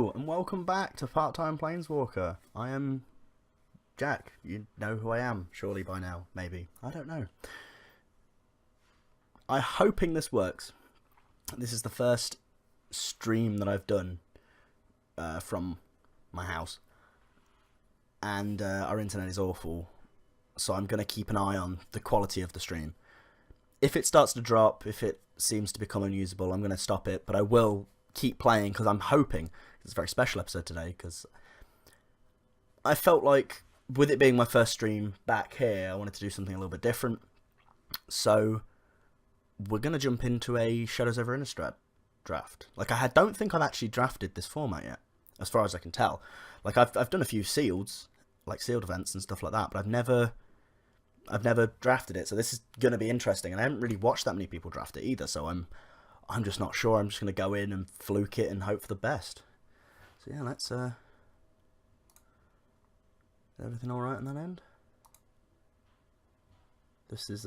Hello, and welcome back to Part-Time Planeswalker. I am Jack. You know who I am, surely by now, maybe. I don't know. I'm hoping this works. This is the first stream that I've done from my house. And our internet is awful, so I'm going to keep an eye on the quality of the stream. If it starts to drop, if it seems to become unusable, I'm going to stop it, but I will keep playing because I'm hoping it's a very special episode today, because I felt like with it being my first stream back here, I wanted to do something a little bit different. So we're going to jump into a Shadows over Innistrad draft. Like, I don't think I've actually drafted this format yet, as far as I can tell. Like, I've done a few sealed events and stuff like that, but I've never drafted it, so this is going to be interesting. And I haven't really watched that many people draft it either, so I'm just not sure. I'm just going to go in and fluke it and hope for the best. So yeah, let's is everything alright on that end? This is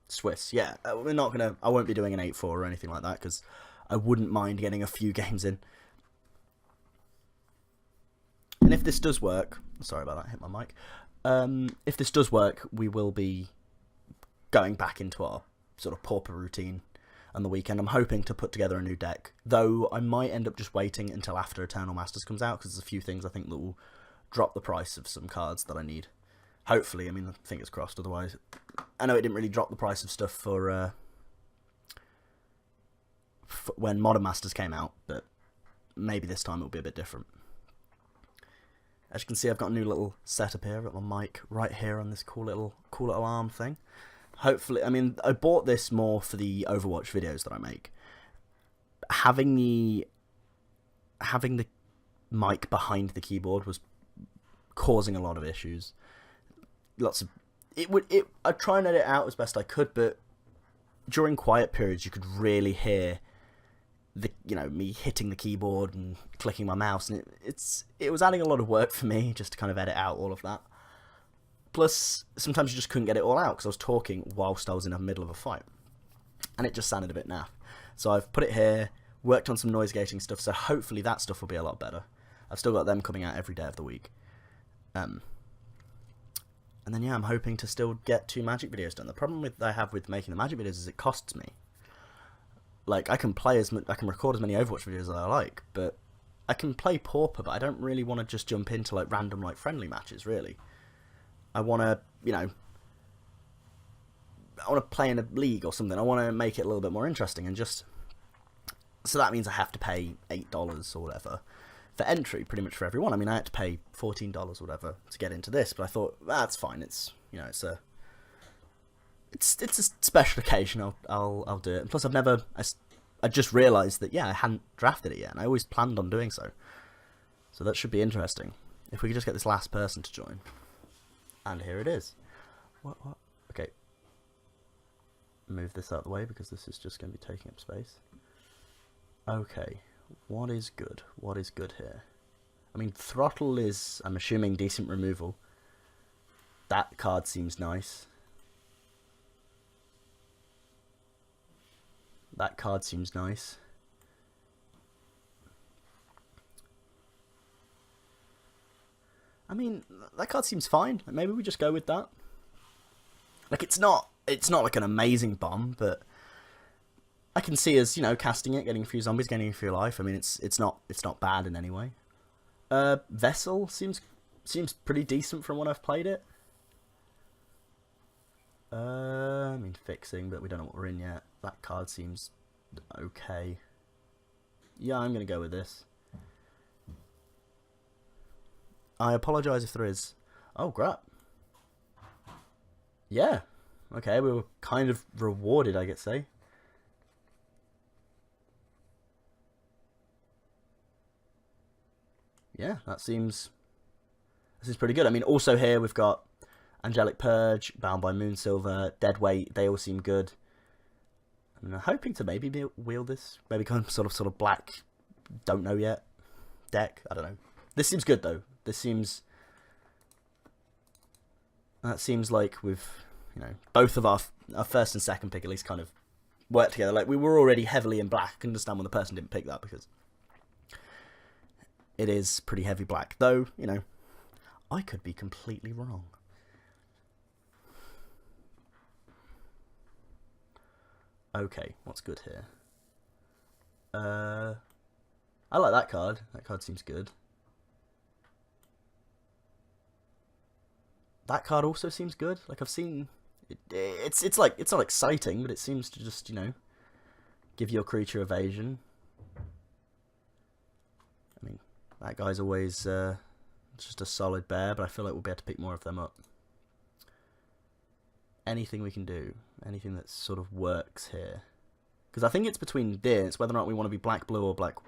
Swiss. Yeah, I won't be doing an 8-4 or anything like that, because I wouldn't mind getting a few games in. And if this does work, sorry about that, I hit my mic. If this does work, we will be going back into our sort of pauper routine on the weekend. I'm hoping to put together a new deck, though I might end up just waiting until after Eternal Masters comes out, because there's a few things I think that will drop the price of some cards that I need. Hopefully, I mean, fingers crossed, otherwise. I know it didn't really drop the price of stuff for when Modern Masters came out, but maybe this time it'll be a bit different. As you can see, I've got a new little setup here. I've got my mic right here on this cool little arm thing. Hopefully, I mean, I bought this more for the Overwatch videos that I make. Having the mic behind the keyboard was causing a lot of issues. I try and edit it out as best I could, but during quiet periods, you could really hear me hitting the keyboard and clicking my mouse, and it was adding a lot of work for me just to kind of edit out all of that. Plus, sometimes you just couldn't get it all out because I was talking whilst I was in the middle of a fight, and it just sounded a bit naff. So I've put it here, worked on some noise gating stuff, so hopefully that stuff will be a lot better. I've still got them coming out every day of the week. And then yeah, I'm hoping to still get 2 Magic videos done. The problem I have with making the Magic videos is it costs me. Like, I can record as many Overwatch videos as I like, but I can play Pauper, but I don't really want to just jump into like random friendly matches, really. I want to, play in a league or something. I want to make it a little bit more interesting, and just so that means I have to pay $8 or whatever for entry, pretty much for everyone. I mean, I had to pay $14 or whatever to get into this, but I thought that's fine. It's it's a special occasion. I'll do it. And plus, I just realised that I hadn't drafted it yet, and I always planned on doing so. So that should be interesting. If we could just get this last person to join. And here it is. What? Okay. Move this out of the way because this is just going to be taking up space. Okay. What is good? What is good here? I mean, Throttle is, I'm assuming, decent removal. That card seems nice. That card seems nice. I mean, that card seems fine. Maybe we just go with that. Like, it's not like an amazing bomb, but I can see us, casting it, getting a few zombies, getting a few life. I mean, it's not bad in any way. Vessel seems pretty decent from when I've played it. I mean, fixing, but we don't know what we're in yet. That card seems okay. Yeah, I'm gonna go with this. I apologise if there is. Oh, crap. Yeah. Okay, we were kind of rewarded, I could say. Yeah, that seems pretty good. I mean, also here we've got Angelic Purge, Bound by Moonsilver, Deadweight. They all seem good. I mean, I'm hoping to maybe wield this. Maybe kind of sort of black, don't know yet, deck. I don't know. This seems good, though. That seems like we've, both of our first and second pick at least kind of worked together. Like, we were already heavily in black. I can understand when the person didn't pick that, because it is pretty heavy black. Though, you know, I could be completely wrong. Okay, what's good here? I like that card. That card seems good. That card also seems good. Like, I've seen... It's like, it's not exciting, but it seems to just, you know, give your creature evasion. I mean, that guy's always just a solid bear, but I feel like we'll be able to pick more of them up. Anything we can do. Anything that sort of works here. Because I think it's between this, whether or not we want to be black-blue or black-white.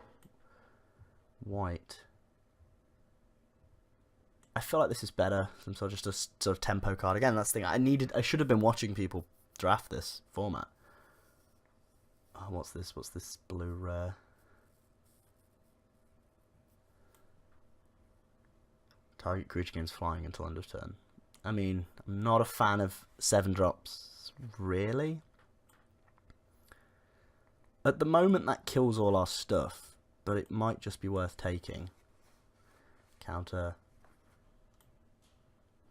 I feel like this is better. Some sort of just a sort of tempo card. Again, that's the thing. I should have been watching people draft this format. Oh, what's this? What's this blue rare? Target creature gains flying until end of turn. I mean, I'm not a fan of 7-drops, really. At the moment, that kills all our stuff, but it might just be worth taking. Counter.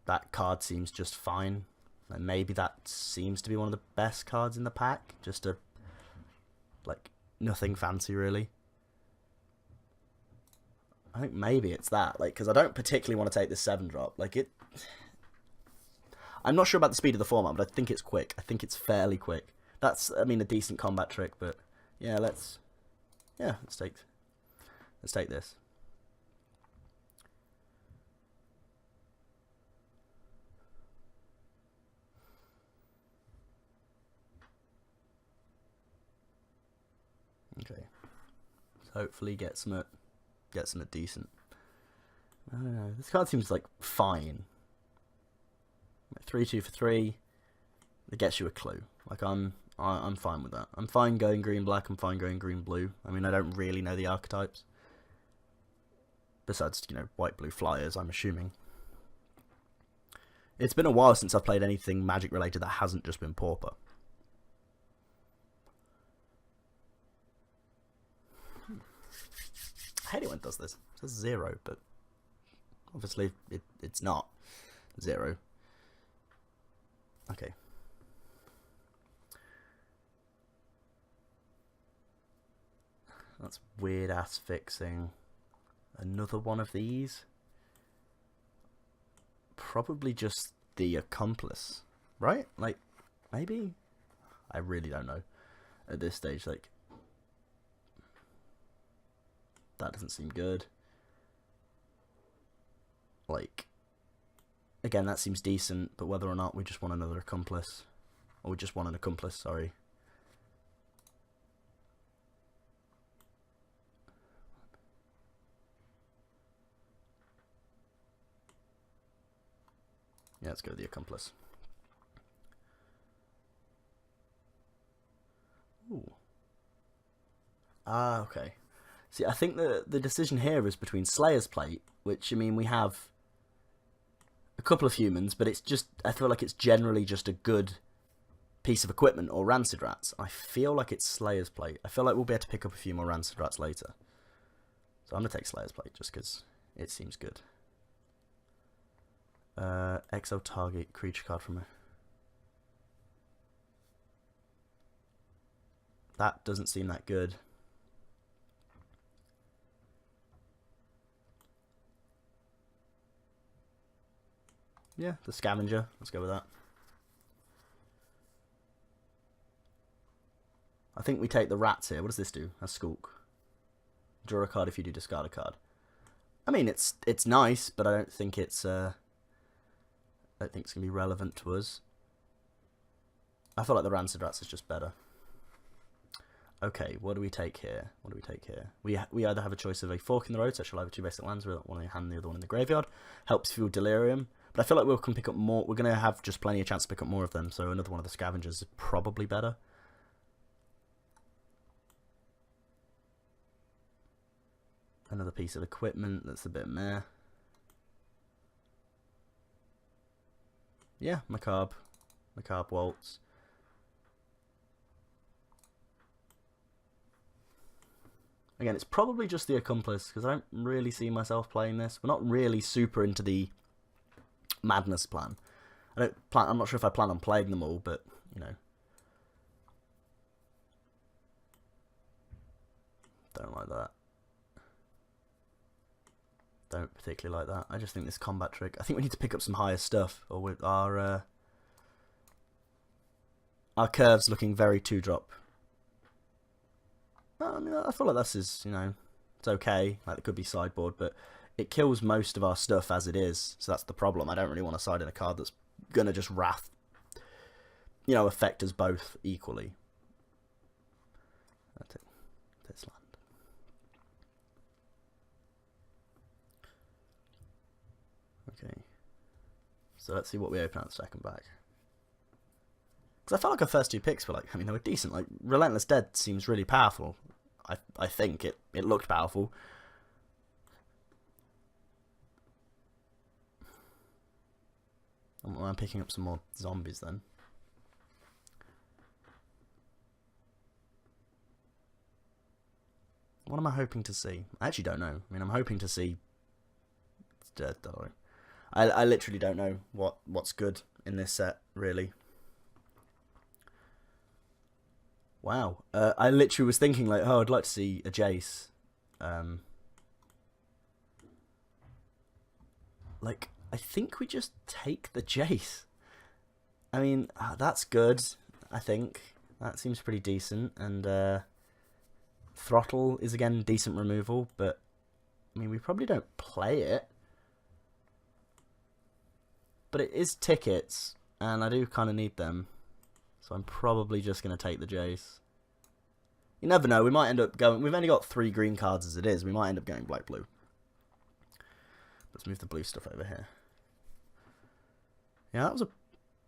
That card seems just fine. And maybe that seems to be one of the best cards in the pack. Just a, like, nothing fancy, really. I think maybe it's that, like, because I don't particularly want to take this 7-drop. Like, it... I'm not sure about the speed of the format, but I think it's quick. I think it's fairly quick. That's, I mean, a decent combat trick, but... Yeah, let's take this. Okay. Let's hopefully get some decent. I don't know. This card seems like fine. 3/2 for 3. It gets you a clue. Like I'm fine with that. I'm fine going green-black. I'm fine going green-blue. I mean, I don't really know the archetypes. Besides, you know, white-blue flyers, I'm assuming. It's been a while since I've played anything Magic-related that hasn't just been Pauper. I hate it when it does this. It says 0, but obviously it's not 0. Okay. That's weird ass fixing. Another one of these. Probably just the accomplice, right? Like, maybe? I really don't know at this stage. Like, that doesn't seem good. Like, again, that seems decent, but whether or not we just want another accomplice, or we just want an accomplice, sorry. Yeah, let's go with the accomplice. Ooh. Ah, okay. See, I think the decision here is between Slayer's Plate, which, I mean, we have a couple of humans, but it's just, I feel like it's generally just a good piece of equipment, or Rancid Rats. I feel like it's Slayer's Plate. I feel like we'll be able to pick up a few more Rancid Rats later. So I'm going to take Slayer's Plate, just because it seems good. Exile target creature card from a... That doesn't seem that good. Yeah, the Scavenger. Let's go with that. I think we take the rats here. What does this do? A Skulk. Draw a card if you do discard a card. I mean, it's nice, but I don't think it's gonna be relevant to us. I feel like the Rancid Rats is just better. Okay, what do we take here? What do we take here? We either have a choice of a Fork in the Road, so she'll have 2 basic lands, one in your hand, the other one in the graveyard. Helps fuel Delirium, but I feel like we can pick up more. We're gonna have just plenty of chance to pick up more of them, so another one of the Scavengers is probably better. Another piece of equipment that's a bit meh. Yeah, Macabre Waltz. Again, it's probably just the Accomplice, because I don't really see myself playing this. We're not really super into the Madness plan. I'm not sure if I plan on playing them all, but, you know. Don't like that. Don't particularly like that. I just think this combat trick... I think we need to pick up some higher stuff, or with our curve's looking very 2-drop. I mean, I feel like this is, you know, it's okay. Like, it could be sideboard, but it kills most of our stuff as it is, so that's the problem. I don't really want to side in a card that's gonna just wrath, you know, affect us both equally. I'll take this land. Okay. So let's see what we open out the second back. Because I felt like our first two picks were like, I mean, they were decent. Like, Relentless Dead seems really powerful. I think it looked powerful. I'm picking up some more zombies then. What am I hoping to see? I actually don't know. I mean, I'm hoping to see... It's dead, though. I literally don't know what's good in this set, really. Wow. I literally was thinking, like, oh, I'd like to see a Jace. Like, I think we just take the Jace. I mean, that's good, I think. That seems pretty decent. And Throttle is, again, decent removal. But, I mean, we probably don't play it. But it is tickets, and I do kind of need them. So I'm probably just going to take the Jace. You never know, we might end up going... We've only got 3 green cards as it is. We might end up going black-blue. Let's move the blue stuff over here. Yeah,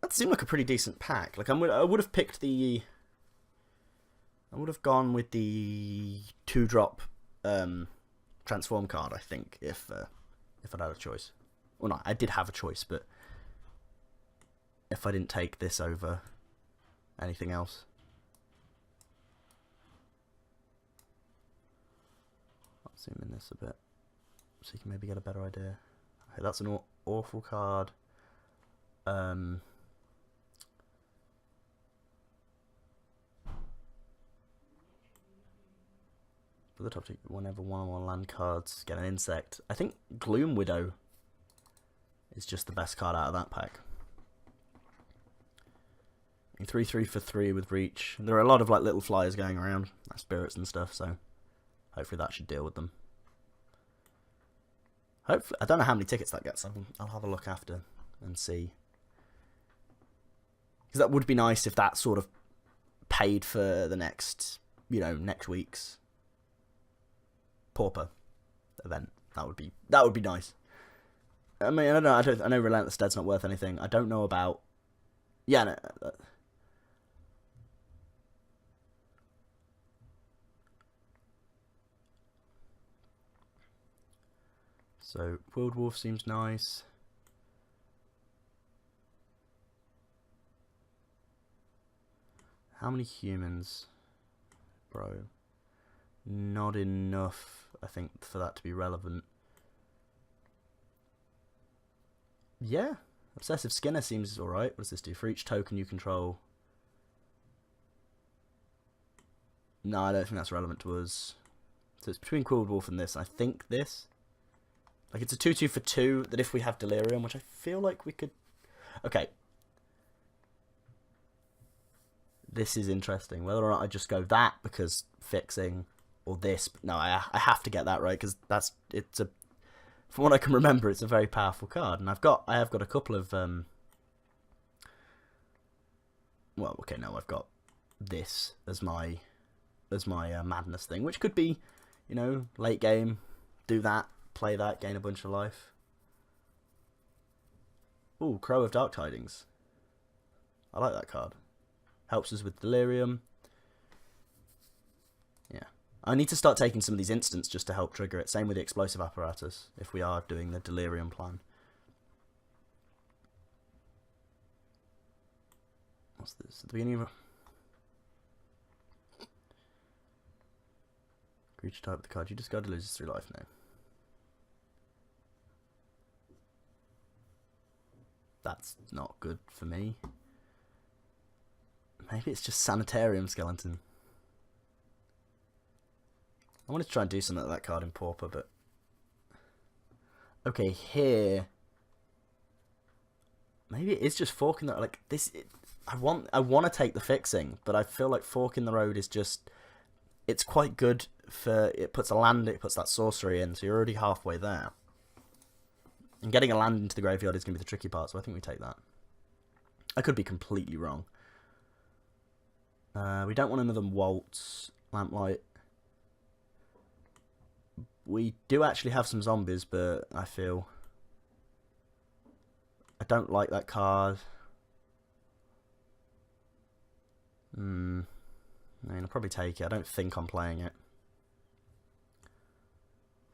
that seemed like a pretty decent pack. Like, I would have picked the... I would have gone with the 2-drop transform card, I think, if I'd had a choice. Well, no, I did have a choice, but... if I didn't take this over anything else. I'll zoom in this a bit so you can maybe get a better idea. Okay, that's an awful card. For the top two, whenever 1/1 land cards get an insect. I think Gloom Widow is just the best card out of that pack. 3/3 for 3 with reach. There are a lot of like little flyers going around, like spirits and stuff, so hopefully that should deal with them. Hopefully, I don't know how many tickets that gets. I'll have a look after and see. Because that would be nice if that sort of paid for the next, you know, next week's Pauper event. That would be nice. I mean, I don't know. I know Relentless Dead's not worth anything. I don't know about. Yeah, no. So, Willed Wolf seems nice. How many humans? Bro. Not enough, I think, for that to be relevant. Yeah. Obsessive Skinner seems alright. What does this do? For each token you control. No, I don't think that's relevant to us. So it's between Quilled Wolf and this. I think this. Like, it's a 2/2 for 2 that if we have Delirium, which I feel like we could... Okay. This is interesting. Whether or not I just go that because fixing, or this. No, I have to get that right because it's a... From what I can remember, it's a very powerful card. And I have got a couple of... Well, okay, no, I've got this as my madness thing, which could be, you know, late game, do that. Play that, gain a bunch of life. Ooh, Crow of Dark Tidings. I like that card. Helps us with Delirium. Yeah. I need to start taking some of these instants just to help trigger it. Same with the Explosive Apparatus, if we are doing the Delirium plan. What's this? At the beginning of... Creature type with the card you discarded loses 3 life now. That's not good for me. Maybe it's just Sanitarium Skeleton. I wanted to try and do something like that card in Pauper, but... Okay, here... Maybe it is just Fork in the... Like, this... I want to take the fixing, but I feel like Fork in the Road is just... It's quite good for... It puts a land, it puts that sorcery in, so you're already halfway there. And getting a land into the graveyard is going to be the tricky part, so I think we take that. I could be completely wrong. We don't want another Waltz, Lamplight. We do actually have some zombies, but I feel... I don't like that card. I mean, I'll probably take it. I don't think I'm playing it.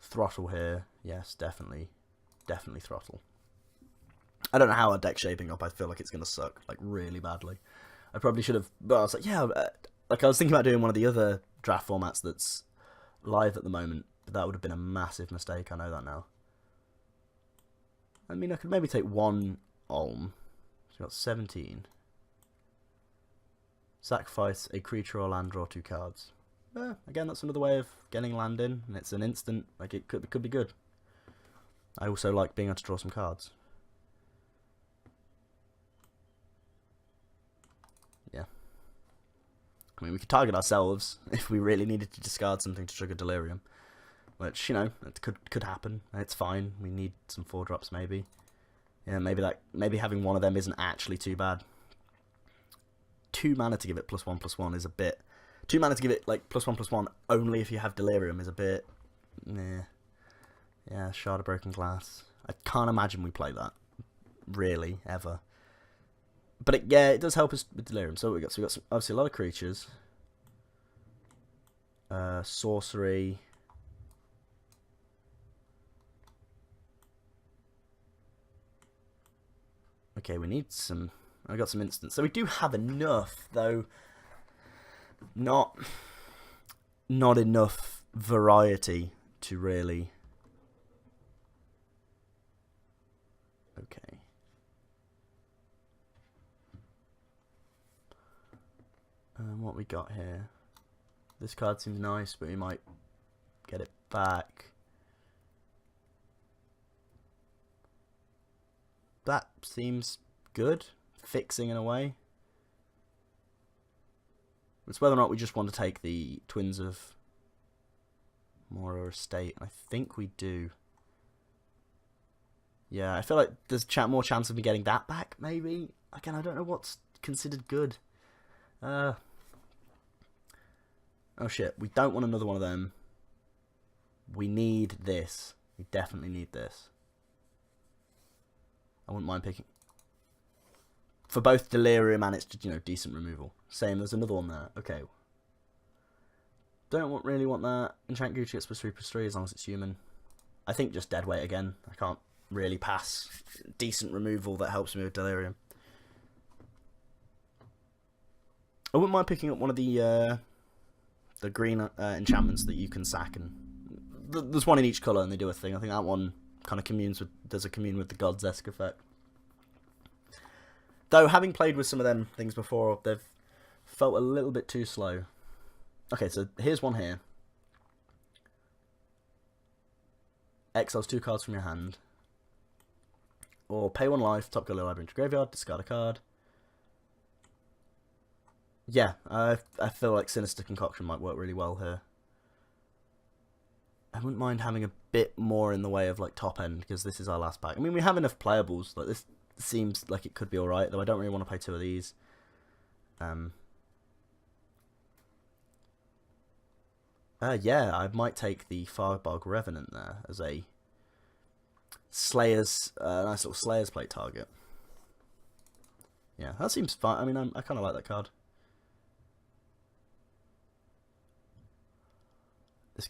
Throttle here. Yes, definitely. Definitely Throttle. I don't know how our deck's shaping up. I feel like it's going to suck, like, really badly. I probably should have... But I was like, yeah... Like, I was thinking about doing one of the other draft formats that's live at the moment. But that would have been a massive mistake. I know that now. I mean, I could maybe take 1 Ulm. So we've got 17. Sacrifice a creature or land, draw 2 cards. Again, that's another way of getting land in. And it's an instant. Like, it could be good. I also like being able to draw some cards. Yeah. I mean, we could target ourselves if we really needed to discard something to trigger Delirium. Which, you know, it could happen. It's fine. We need some 4-drops maybe. Yeah, maybe having one of them isn't actually too bad. 2 mana to give it +1/+1 is a bit... 2 mana to give it, like, +1/+1 only if you have Delirium is a bit... Nah. Yeah, Shard of Broken Glass. I can't imagine we play that. Really, ever. But, yeah, it does help us with Delirium. So, we got some, obviously a lot of creatures. Sorcery... Okay, we need some... I got some instants. So we do have enough, though not enough variety to really... Okay. What we got here? This card seems nice, but we might get it back. That seems good. Fixing in a way. It's whether or not we just want to take the Twins of Mora Estate. I think we do. Yeah, I feel like there's more chance of me getting that back, maybe. Again, I don't know what's considered good. Oh shit, we don't want another one of them. We need this. We definitely need this. I wouldn't mind picking... For both Delirium and it's, you know, decent removal. Same, there's another one there. Okay. Don't really want that. Enchant Gucci gets +3/+3 as long as it's human. I think just Deadweight again. I can't really pass decent removal that helps me with Delirium. I wouldn't mind picking up one of the green enchantments that you can sack. And there's one in each colour and they do a thing. I think that one kind of does a commune with the God's-esque effect. Though, having played with some of them things before, they've felt a little bit too slow. Okay, so here's one here. Exiles 2 cards from your hand. Or pay 1 life, top card of your library into graveyard, discard a card. Yeah, I feel like Sinister Concoction might work really well here. I wouldn't mind having a bit more in the way of like top end, because this is our last pack. I mean, we have enough playables. Like, this seems like it could be alright, though I don't really want to play 2 of these. Yeah, I might take the Farbog Revenant there as a Slayer's, nice little Slayer's plate target. Yeah, that seems fine. I mean, I kind of like that card. This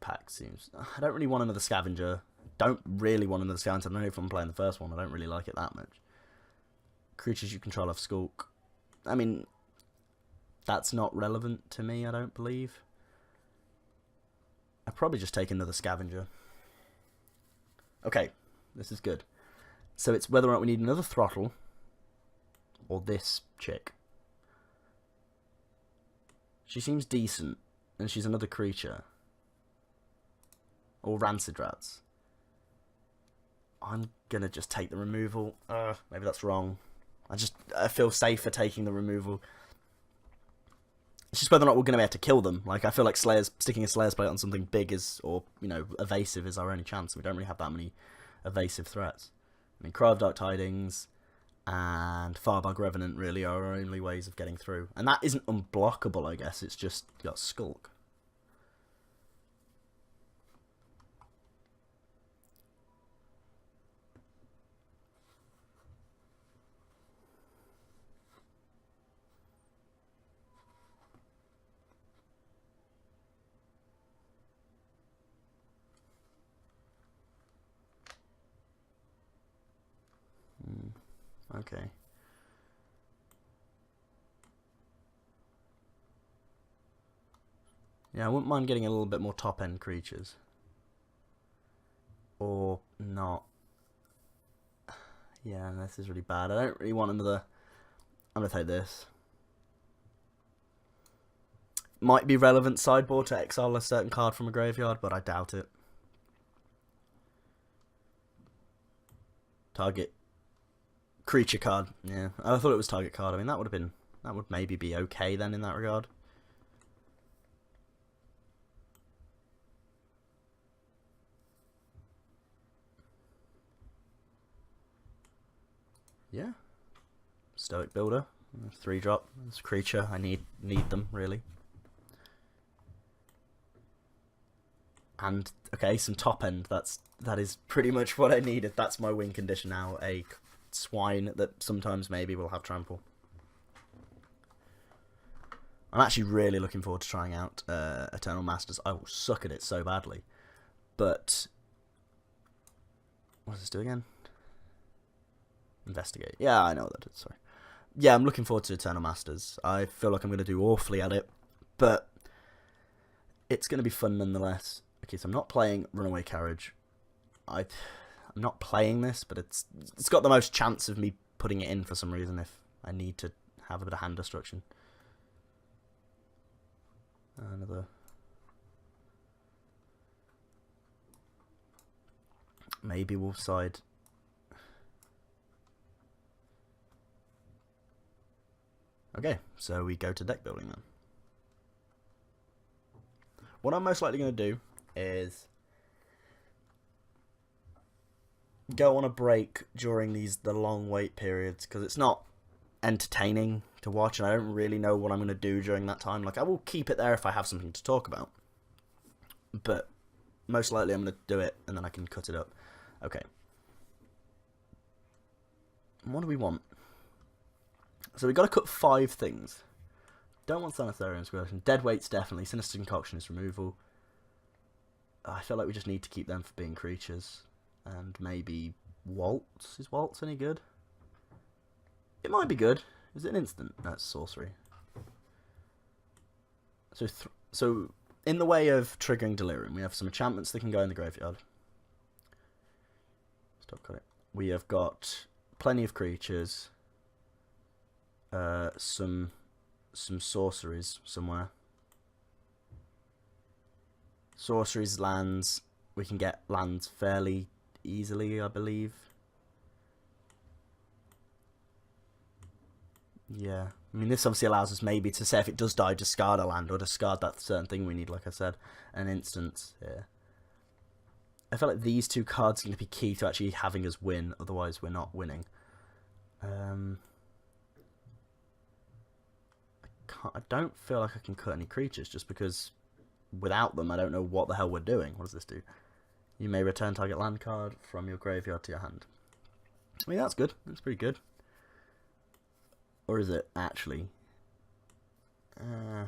pack seems... I don't really want another Scavenger. Don't really want another Scavenger. I don't know if I'm playing the first one. I don't really like it that much. Creatures you control have Skulk. I mean, that's not relevant to me, I don't believe. I'll probably just take another scavenger. Okay, this is good. So it's whether or not we need another throttle or this chick. She seems decent, and she's another creature. Or rancid rats. I'm gonna just take the removal. Maybe that's wrong. I feel safer taking the removal. It's just whether or not we're gonna be able to kill them. Like, I feel like sticking a Slayer's Plate on something big is, or, you know, evasive is our only chance. We don't really have that many evasive threats. I mean, Cry of Dark Tidings and Firebug Revenant really are our only ways of getting through. And that isn't unblockable, I guess. It's just got Skulk. Okay. Yeah, I wouldn't mind getting a little bit more top-end creatures. Or not. Yeah, this is really bad. I don't really want another... I'm going to take this. Might be relevant sideboard to exile a certain card from a graveyard, but I doubt it. Target creature card. Yeah, I thought it was target card. I mean, that would maybe be okay then in that regard. Yeah. Stoic Builder. 3-drop. It's a creature. I need them, really. And, okay, some top end. That is pretty much what I needed. That's my win condition now. A swine that sometimes maybe will have trample. I'm actually really looking forward to trying out Eternal Masters. I will suck at it so badly. But what does this do again? Investigate. Yeah, I know what that is. Sorry. Yeah, I'm looking forward to Eternal Masters. I feel like I'm going to do awfully at it, but it's going to be fun nonetheless. Okay, so I'm not playing Runaway Carriage. I'm not playing this, but it's got the most chance of me putting it in for some reason if I need to have a bit of hand destruction. Another. Maybe we'll side. Okay, so we go to deck building then. What I'm most likely going to do is go on a break during the long wait periods, because it's not entertaining to watch and I don't really know what I'm going to do during that time. Like, I will keep it there if I have something to talk about, but most likely I'm going to do it and then I can cut it up. Okay. What do we want? So we've got to cut 5 things. Don't want Sanitharium's Conversion. Dead Weight's definitely. Sinister Concoction is removal. I feel like we just need to keep them for being creatures. And maybe Waltz. Is Waltz any good? It might be good. Is it an instant? No, it's sorcery. So in the way of triggering Delirium, we have some enchantments that can go in the graveyard. Stop cutting. We have got plenty of creatures. Some sorceries somewhere. Sorceries, lands. We can get lands fairly easily, I believe. Yeah. I mean, this obviously allows us maybe to say if it does die, discard a land or discard that certain thing we need, like I said. An instance here. I feel like these 2 cards are going to be key to actually having us win, otherwise we're not winning. I don't feel like I can cut any creatures, just because without them I don't know what the hell we're doing. What does this do? You may return target land card from your graveyard to your hand. I mean, that's good. That's pretty good. Or is it actually? I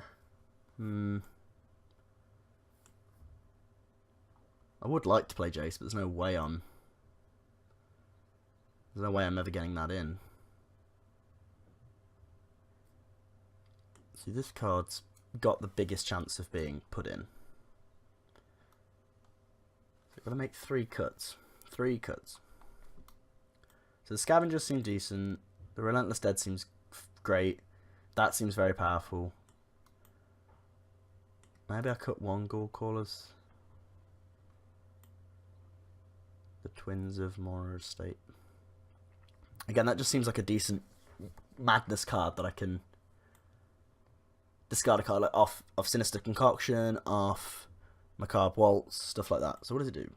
would like to play Jace, but there's no way I'm ever getting that in. See, this card's got the biggest chance of being put in. So we're going to make 3 cuts. 3 cuts. So the Scavengers seem decent. The Relentless Dead seems great. That seems very powerful. Maybe I cut 1 Ghoul Callers. The Twins of Mora Estate. Again, that just seems like a decent madness card that I can discard a card like off Sinister Concoction, off Macabre Waltz, stuff like that. So what does it do?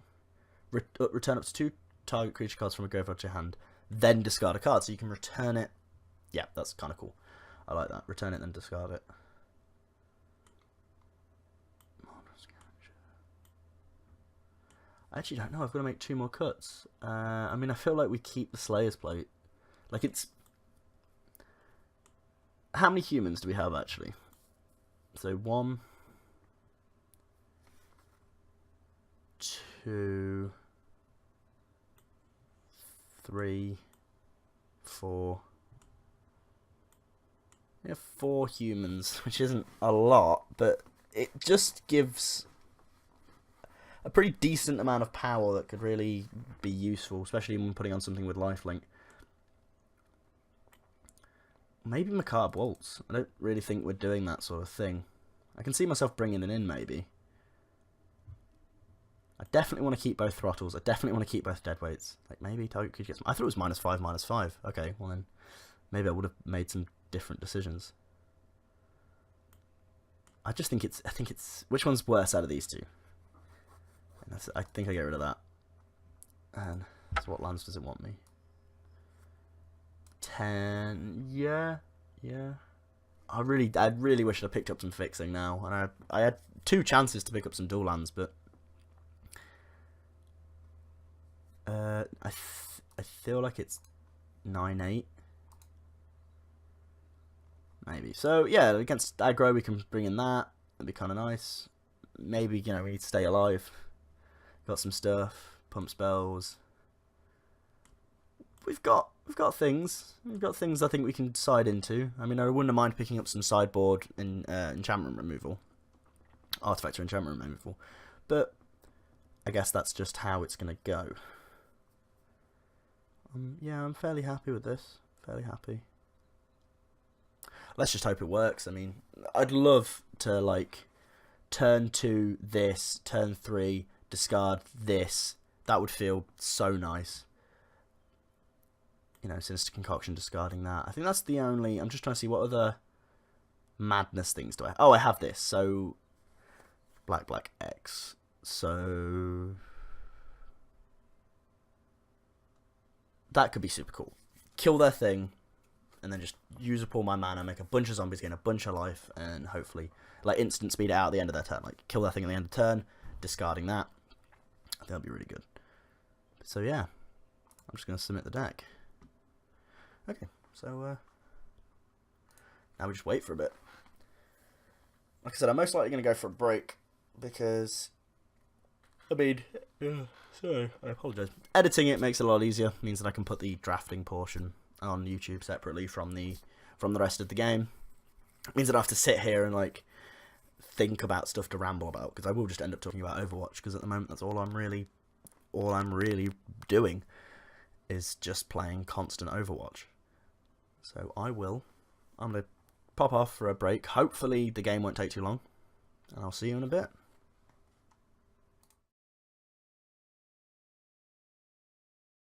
Return up to 2 target creature cards from a graveyard to your hand, then discard a card. So you can return it. Yeah, that's kind of cool. I like that. Return it, then discard it. I actually don't know. I've got to make 2 more cuts. I mean, I feel like we keep the Slayer's Plate. Like, it's... How many humans do we have, actually? So, 1... 2... 3... 4... We have 4 humans, which isn't a lot, but it just gives a pretty decent amount of power that could really be useful, especially when putting on something with lifelink. Maybe Macabre Waltz. I don't really think we're doing that sort of thing. I can see myself bringing it in, maybe. I definitely want to keep both throttles. I definitely want to keep both deadweights. Like, maybe target could get some... I thought it was -5, -5. Okay, well then, maybe I would have made some different decisions. I just think it's... I think it's... Which one's worse out of these two? I think I get rid of that. And so what lands does it want me? 10. Yeah. I really wish I'd picked up some fixing now. And I had 2 chances to pick up some dual lands, but I feel like it's 9/8. Maybe. So yeah, against aggro we can bring in that. That'd be kind of nice. Maybe, you know, we need to stay alive. Got some stuff, pump spells. We've got things. We've got things I think we can side into. I mean, I wouldn't mind picking up some sideboard in enchantment removal, artifact or enchantment removal, but I guess that's just how it's gonna go. Yeah, I'm fairly happy with this. Fairly happy. Let's just hope it works. I mean, I'd love to like turn 2 this, turn 3. Discard this. That would feel so nice. You know, Sinister Concoction, discarding that. I think that's the only... I'm just trying to see what other madness things do I have. Oh, I have this. So, black, X. So, that could be super cool. Kill their thing, and then just use up all my mana, make a bunch of zombies, gain a bunch of life, and hopefully, like, instant speed it out at the end of their turn. Like, kill their thing at the end of the turn, discarding that. I think that'll be really good. So yeah, I'm just going to submit the deck. Okay, so now we just wait for a bit. Like I said, I'm most likely going to go for a break because, I mean, sorry, I apologise. Editing it makes it a lot easier. It means that I can put the drafting portion on YouTube separately from the rest of the game. It means that I have to sit here and like think about stuff to ramble about, because I will just end up talking about Overwatch, because at the moment that's all I'm really doing is just playing constant Overwatch. So I'm gonna pop off for a break. Hopefully the game won't take too long, and I'll see you in a bit.